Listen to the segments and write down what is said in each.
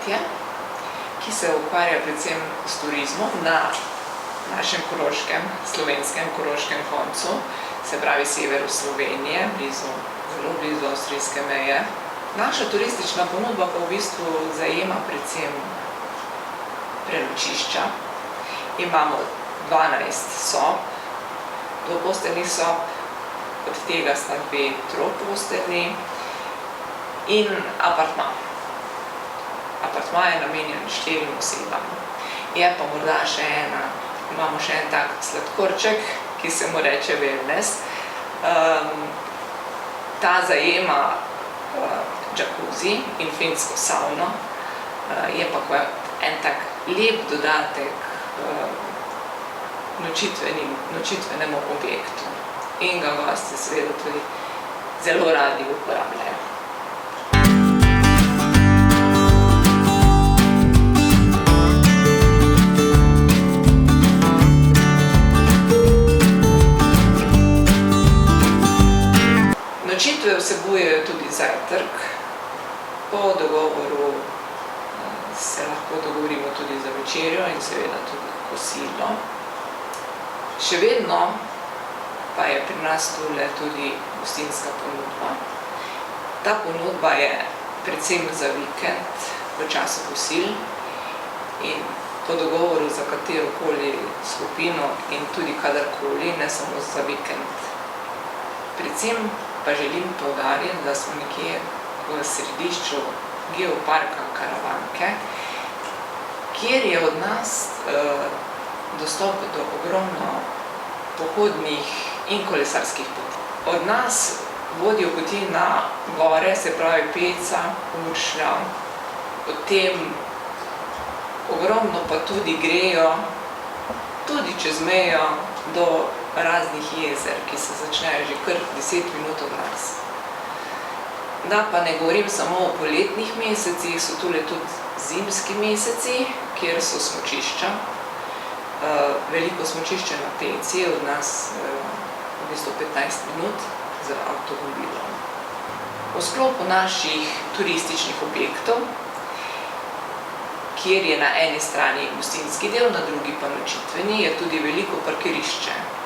podjetje, ki se ukvarja predvsem s turizmom na našem koroškem, slovenskem koroškem koncu, se pravi severu Slovenije, zelo blizu avstrijske meje. Naša turistična ponudba pa v bistvu zajema predvsem prenočišča. Imamo 12 sob, dvoposteljnih sob, od tega sta 2 troposteljni in apartma. Apartma je namenjen 4 osebam. Je pa morda imamo še en tak sladkorček, ki se mu reče wellness. Ta zajema džakuzi in finsko savno, je pa en tak lep dodatek nočitvenemu objektu in ga gosti seveda tudi zelo radi uporabljajo. Nočitve vsebujejo tudi zajtrk, po dogovoru se lahko dogovorimo tudi za večerjo in seveda tudi kosilo. Še vedno pa je pri nas tule tudi gostinska ponudba. Ta ponudba je predvsem za vikend v času kosil in po dogovoru za katerokoli skupino in tudi kadarkoli, ne samo za vikend. Predvsem pa želim poudariti, da smo nekje v središču geoparka Karavanke, kjer je od nas dostop do ogromno pohodnih in kolesarskih poti. Od nas vodijo poti na gore, se pravi Peca, Odšla, potem ogromno pa tudi grejo, tudi čez mejo do raznih jezer, ki se začnejo že kar 10 minut od nas. Da pa ne govorim samo o poletnih mesecih, so tule tudi zimski meseci, kjer so smučišča. Veliko smučišče na Peci je od nas v bistvu 15 minut z avtomobilom. V sklopu naših turističnih objektov, kjer je na eni strani gostinski del, na drugi pa nočitveni, je tudi veliko parkirišče.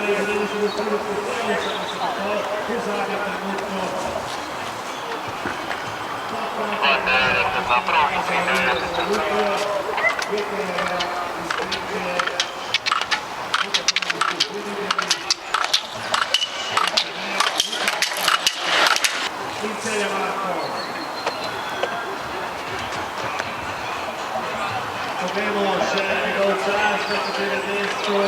Na progi 93. Povemo še njegov čas, na katerem mestu.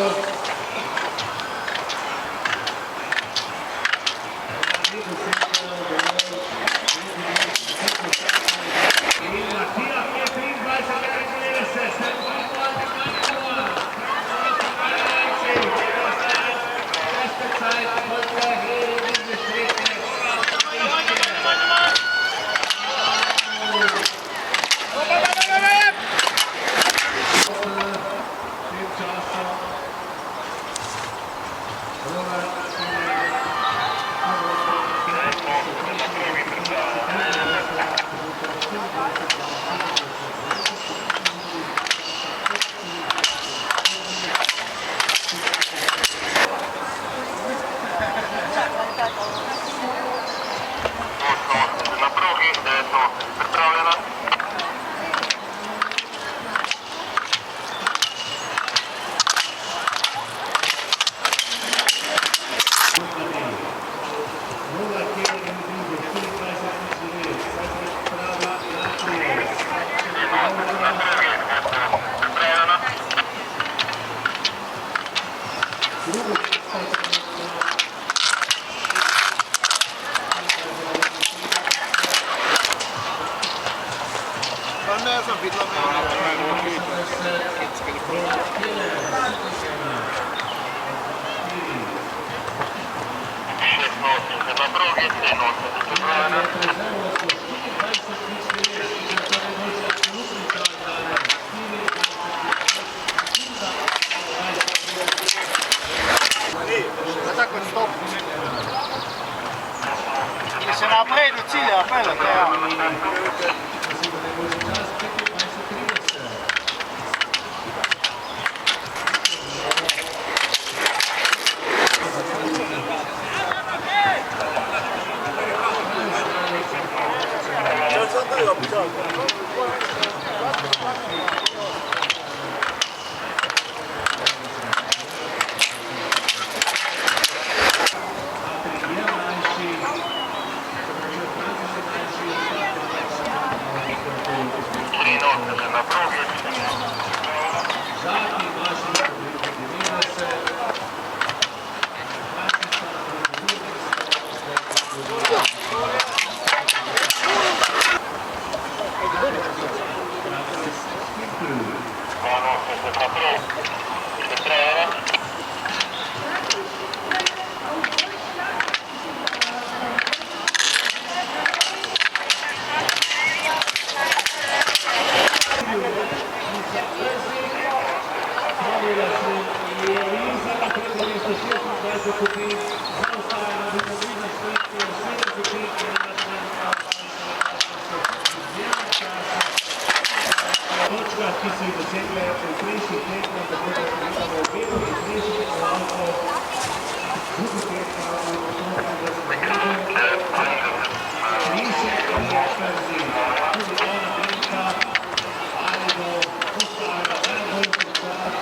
Na progi 9, pripravljena. Ne znam, videla na progi 3 tako stop. Da se naprej do cilja peljete, ja. Na progi. Ki so jih dosegle v prejšnjih tekmah, tako da pogledamo obeh in prejšnjih tekmovanjov, drugi tekma v osnovnem razredu, 30 Krzi, tudi ona trenka, ali bo postala najboljši čas,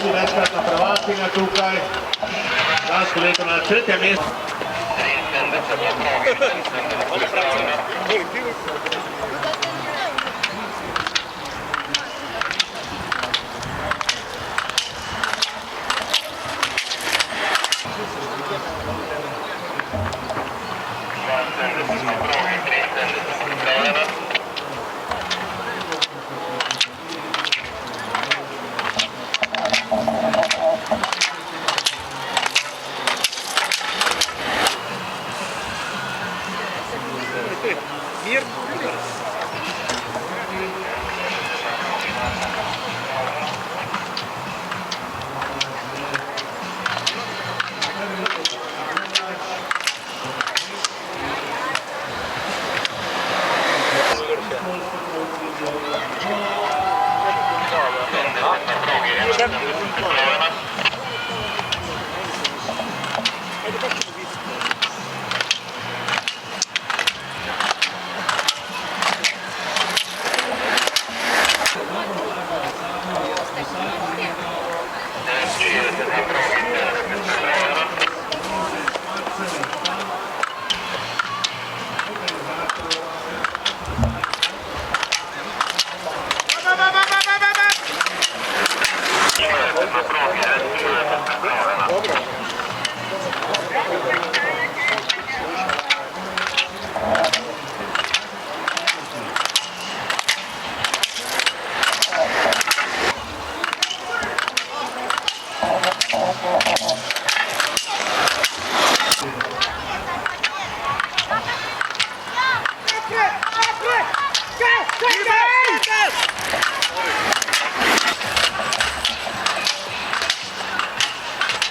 tudi večkratna prvakinja tukaj. Lansko leto na 3. mestu.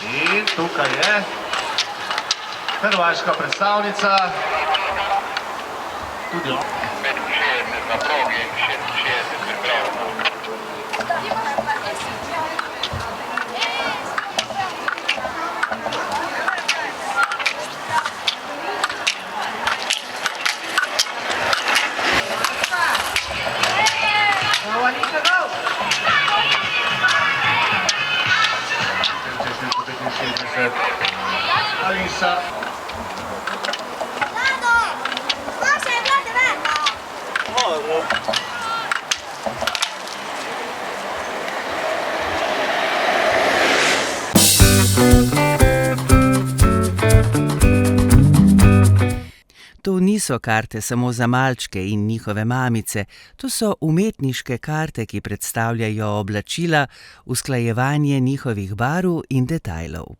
In tukaj je hrvaška predstavnica, tudi 65 na progi, 66 pripravljeno. Alisa. To niso karte samo za malčke in njihove mamice, to so umetniške karte, ki predstavljajo oblačila, usklajevanje njihovih barv in detajlov.